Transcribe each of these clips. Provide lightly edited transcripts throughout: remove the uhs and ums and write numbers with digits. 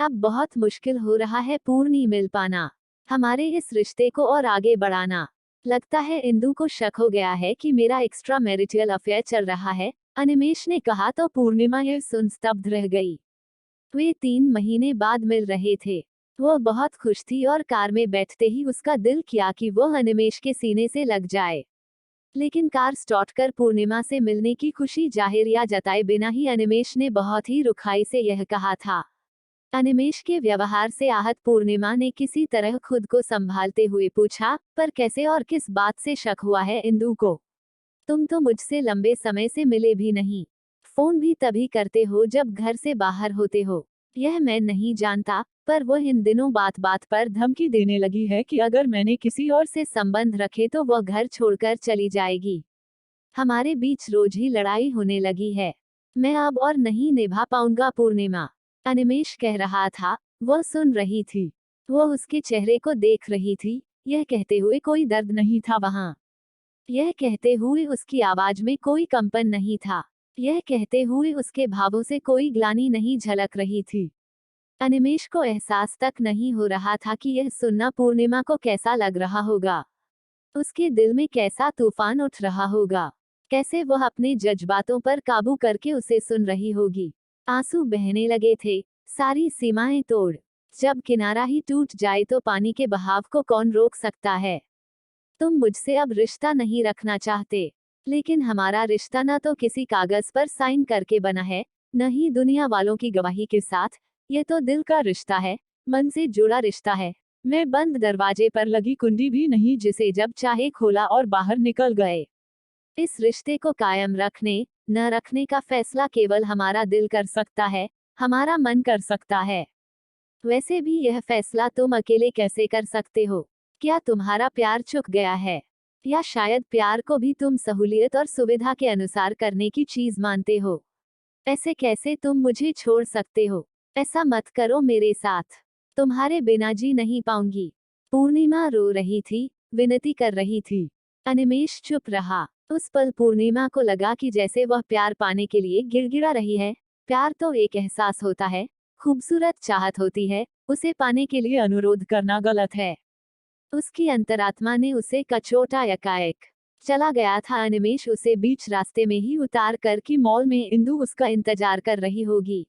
अब बहुत मुश्किल हो रहा है पूर्णी मिल पाना, हमारे इस रिश्ते को और आगे बढ़ाना। लगता है इंदु को शक हो गया है कि मेरा एक्स्ट्रा मैरिटल अफेयर चल रहा है, अनिमेश ने कहा तो पूर्णिमा यह सुन स्तब्ध रह गई। वे 3 महीने बाद मिल रहे थे। वो बहुत खुश थी और कार में बैठते ही उसका दिल किया कि वो अनिमेश के सीने से लग जाए। लेकिन कार स्टार्ट कर पूर्णिमा से मिलने की खुशी जाहिर या जताए बिना ही अनिमेश ने बहुत ही रुखाई से यह कहा था। अनिमेश के व्यवहार से आहत पूर्णिमा ने किसी तरह खुद को संभालते हुए पूछा, पर कैसे और किस बात से शक हुआ है इंदु को? तुम तो मुझसे लंबे समय से मिले भी नहीं। फोन भी तभी करते हो जब घर से बाहर होते हो। यह मैं नहीं जानता, पर वह इन दिनों बात बात पर धमकी देने लगी है कि अगर मैंने किसी और से संबंध रखे तो वह घर छोड़कर चली जाएगी। हमारे बीच रोज ही लड़ाई होने लगी है। मैं अब और नहीं निभा पाऊंगा पूर्णिमा, अनिमेश कह रहा था। वह सुन रही थी। वह उसके चेहरे को देख रही थी। यह कहते हुए कोई दर्द नहीं था वहां। यह कहते हुए उसकी आवाज में कोई कंपन नहीं था। यह कहते हुए उसके भावों से कोई ग्लानि नहीं झलक रही थी। अनिमेश को एहसास तक नहीं हो रहा था कि यह सुनना पूर्णिमा को कैसा लग रहा होगा। उसके दिल में कैसा तूफान उठ रहा होगा। कैसे वह अपने जज्बातों पर काबू करके उसे सुन रही होगी। आंसू बहने लगे थे, सारी सीमाएं तोड़। जब किनारा ही टूट जाए तो पानी के बहाव को कौन रोक सकता है? तुम मुझसे अब रिश्ता नहीं रखना चाहते, लेकिन हमारा रिश्ता न तो किसी कागज पर साइन करके बना है, न ही दुनिया वालों की गवाही के साथ। यह तो दिल का रिश्ता है, मन से जुड़ा रिश्ता है। मैं बंद दरवाजे पर लगी कुंडी भी नहीं जिसे जब चाहे खोला और बाहर निकल गए। इस रिश्ते को कायम रखने न रखने का फैसला केवल हमारा दिल कर सकता है, हमारा मन कर सकता है। वैसे भी यह फैसला तुम अकेले कैसे कर सकते हो? क्या तुम्हारा प्यार चुक गया है? या शायद प्यार को भी तुम सहूलियत और सुविधा के अनुसार करने की चीज मानते हो? ऐसे कैसे तुम मुझे छोड़ सकते हो? ऐसा मत करो मेरे साथ। तुम्हारे बिना जी नहीं पाऊंगी। पूर्णिमा रो रही थी, विनती कर रही थी। अनिमेश चुप रहा। उस पल पूर्णिमा को लगा कि जैसे वह प्यार पाने के लिए गिड़गिड़ा रही है। प्यार तो एक एहसास होता है, खूबसूरत चाहत होती है, उसे पाने के लिए अनुरोध करना गलत है। उसकी अंतरात्मा ने उसे कचोटा एकाएक। चला गया था अनिमेश उसे बीच रास्ते में ही उतार कर कि मॉल में इंदु उसका इंतजार कर रही होगी।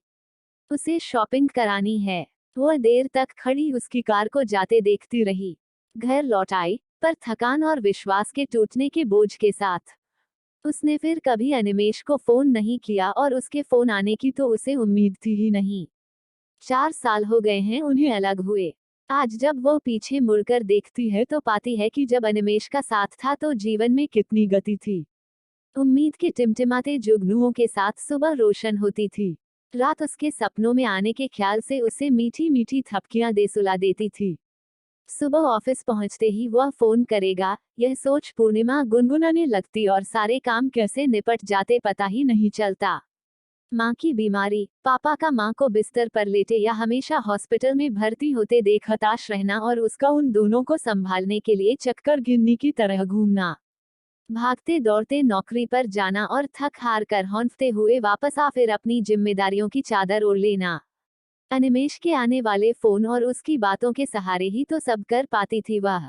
उसे शॉपिंग करानी है। वह देर तक खड़ी उसकी कार को जाते देखती रही। घर लौट आई, पर थकान और विश्वास के टूटने के बोझ के साथ। उसने फिर कभी अनिमेश को फोन नहीं किया और उसके फोन आने की तो उसे उम्मीद थी ही नहीं। 4 साल हो गए हैं उन्हें अलग हुए। आज जब वो पीछे मुड़कर देखती है तो पाती है कि जब अनिमेश का साथ था तो जीवन में कितनी गति थी। उम्मीद के टिमटिमाते जुगनुओं के साथ सुबह रोशन होती थी। रात उसके सपनों में आने के ख्याल से उसे मीठी मीठी थपकियां दे सुला देती थी। सुबह ऑफिस पहुंचते ही वह फोन करेगा, यह सोच पूर्णिमा गुनगुनाने लगती और सारे काम कैसे निपट जाते पता ही नहीं चलता। माँ की बीमारी, पापा का माँ को बिस्तर पर लेटे या हमेशा हॉस्पिटल में भर्ती होते देख हताश रहना और उसका उन दोनों को संभालने के लिए चक्कर गिननी की तरह घूमना। भागते दौड़ते नौकरी पर जाना और थक हार कर हौंफते हुए वापस आ फिर अपनी जिम्मेदारियों की चादर ओढ़ लेना। अनिमेश के आने वाले फोन और उसकी बातों के सहारे ही तो सब कर पाती थी वह।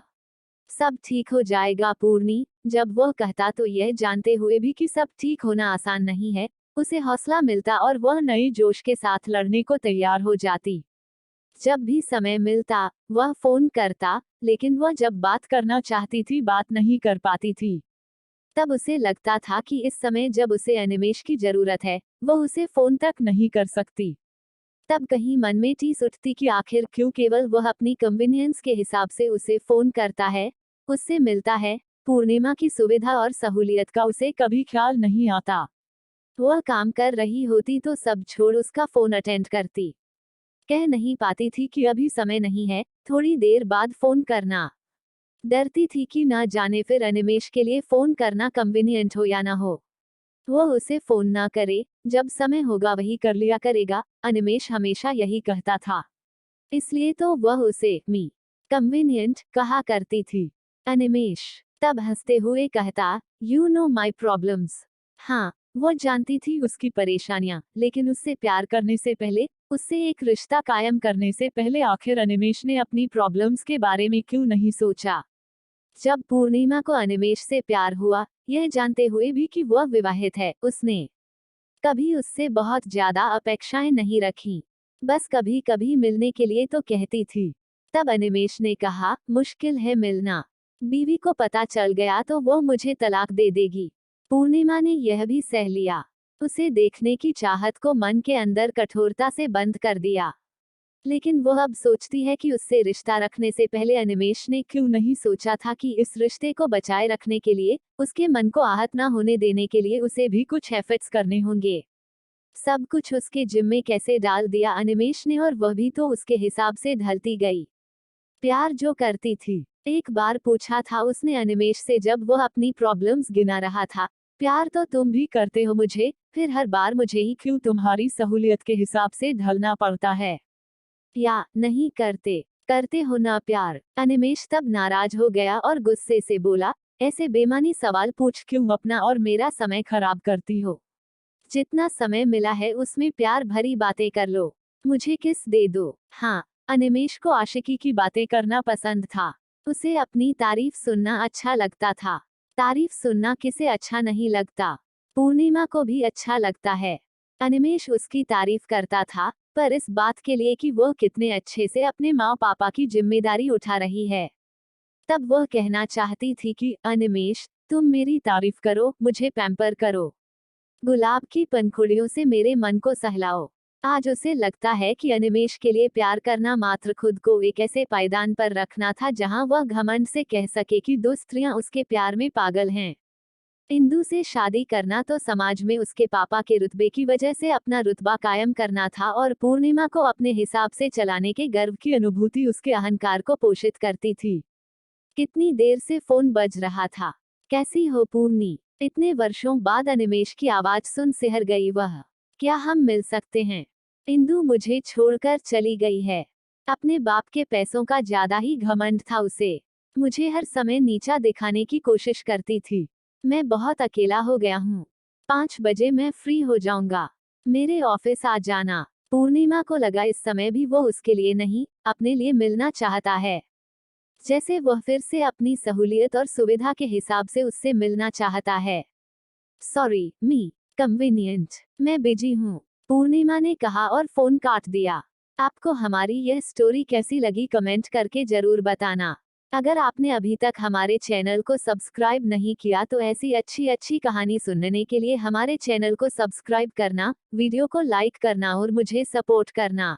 सब ठीक हो जाएगा पूर्णी, जब वह कहता तो यह जानते हुए भी कि सब ठीक होना आसान नहीं है, उसे हौसला मिलता और वह नए जोश के साथ लड़ने को तैयार हो जाती। जब भी समय मिलता, वह फोन करता, लेकिन वह जब बात करना चाहती थी बात नहीं कर पाती थी। तब उसे लगता था कि इस समय जब उसे अनिमेश की जरूरत है, वह उसे फोन तक नहीं कर सकती। तब कहीं मन में टीस उठती कि आखिर क्यों केवल वह अपनी कन्वीनियंस के हिसाब से उसे फोन करता है, उससे मिलता है। पूर्णिमा की सुविधा और सहूलियत का उसे कभी ख्याल नहीं आता। वह काम कर रही होती तो सब छोड़ उसका फोन अटेंड करती। कह नहीं पाती थी कि अभी समय नहीं है, थोड़ी देर बाद फोन करना। डरती थी कि ना जाने फिर अनिमेश के लिए फोन करना कन्वीनियंट हो या ना हो। वह उसे फोन ना करे, जब समय होगा वही कर लिया करेगा, अनिमेश हमेशा यही कहता था। इसलिए तो वह उसे मी कन्वीनियंट कहा करती थी। अनिमेश तब हंसते हुए कहता, यू नो माई प्रॉब्लम्स। हाँ, वो जानती थी उसकी परेशानियां, लेकिन उससे प्यार करने से पहले, उससे एक रिश्ता कायम करने से पहले आखिर अनिमेष ने अपनी प्रॉब्लम्स के बारे में क्यों नहीं सोचा। जब पूर्णिमा को अनिमेष से प्यार हुआ, यह जानते हुए भी कि वह विवाहित है, उसने कभी उससे बहुत ज्यादा अपेक्षाएं नहीं रखी। बस कभी कभी मिलने के लिए तो कहती थी। तब अनिमेष ने कहा, मुश्किल है मिलना। बीवी को पता चल गया तो वो मुझे तलाक दे देगी। पूर्णिमा ने यह भी सह लिया। उसे देखने की चाहत को मन के अंदर कठोरता से बंद कर दिया। लेकिन वह अब सोचती है कि उससे रिश्ता रखने से पहले अनिमेष ने क्यों नहीं सोचा था कि इस रिश्ते को बचाए रखने के लिए, उसके मन को आहत न होने देने के लिए उसे भी कुछ एफर्ट्स करने होंगे। सब कुछ उसके जिम्मे कैसे डाल दिया अनिमेष ने, और वह भी तो उसके हिसाब से ढलती गई। प्यार जो करती थी, एक बार पूछा था उसने अनिमेष से जब वह अपनी प्रॉब्लम्स गिना रहा था, प्यार तो तुम भी करते हो मुझे, फिर हर बार मुझे ही क्यों तुम्हारी सहूलियत के हिसाब से ढलना पड़ता है? या नहीं करते? करते हो ना प्यार? अनिमेष तब नाराज हो गया और गुस्से से बोला, ऐसे बेमानी सवाल पूछ क्यों अपना और मेरा समय खराब करती हो? जितना समय मिला है उसमें प्यार भरी बातें कर लो। मुझे किस दे दो। हाँ, अनिमेष को आशिकी की बातें करना पसंद था। उसे अपनी तारीफ सुनना अच्छा लगता था। तारीफ सुनना किसे अच्छा नहीं लगता? पूर्णिमा को भी अच्छा लगता है। अनिमेष उसकी तारीफ करता था, पर इस बात के लिए कि वह कितने अच्छे से अपने माँ पापा की जिम्मेदारी उठा रही है। तब वह कहना चाहती थी कि अनिमेष, तुम मेरी तारीफ करो, मुझे पैम्पर करो, गुलाब की पंखुड़ियों से मेरे मन को सहलाओ। आज उसे लगता है कि अनिमेष के लिए प्यार करना मात्र खुद को एक ऐसे पायदान पर रखना था जहां वह घमंड से कह सके कि दो स्त्रियां उसके प्यार में पागल हैं। इंदु से शादी करना तो समाज में उसके पापा के रुतबे की वजह से अपना रुतबा कायम करना था, और पूर्णिमा को अपने हिसाब से चलाने के गर्व की अनुभूति उसके अहंकार को पोषित करती थी। कितनी देर से फोन बज रहा था। कैसी हो पूर्णी? इतने वर्षों बाद अनिमेष की आवाज सुन सिहर गई वह। क्या हम मिल सकते हैं? इंदु मुझे छोड़कर चली गई है। अपने बाप के पैसों का ज्यादा ही घमंड था उसे। मुझे हर समय नीचा दिखाने की कोशिश करती थी। मैं बहुत अकेला हो गया हूँ। 5 बजे मैं फ्री हो जाऊंगा। मेरे ऑफिस आ जाना। पूर्णिमा को लगा इस समय भी वो उसके लिए नहीं, अपने लिए मिलना चाहता है। जैसे वह फिर से अपनी सहूलियत और सुविधा के हिसाब से उससे मिलना चाहता है। सॉरी, मी कन्वीनियंट, मैं बिजी हूँ, पूर्णिमा ने कहा और फोन काट दिया। आपको हमारी यह स्टोरी कैसी लगी कमेंट करके जरूर बताना। अगर आपने अभी तक हमारे चैनल को सब्सक्राइब नहीं किया तो ऐसी अच्छी अच्छी कहानी सुनने के लिए हमारे चैनल को सब्सक्राइब करना, वीडियो को लाइक करना और मुझे सपोर्ट करना।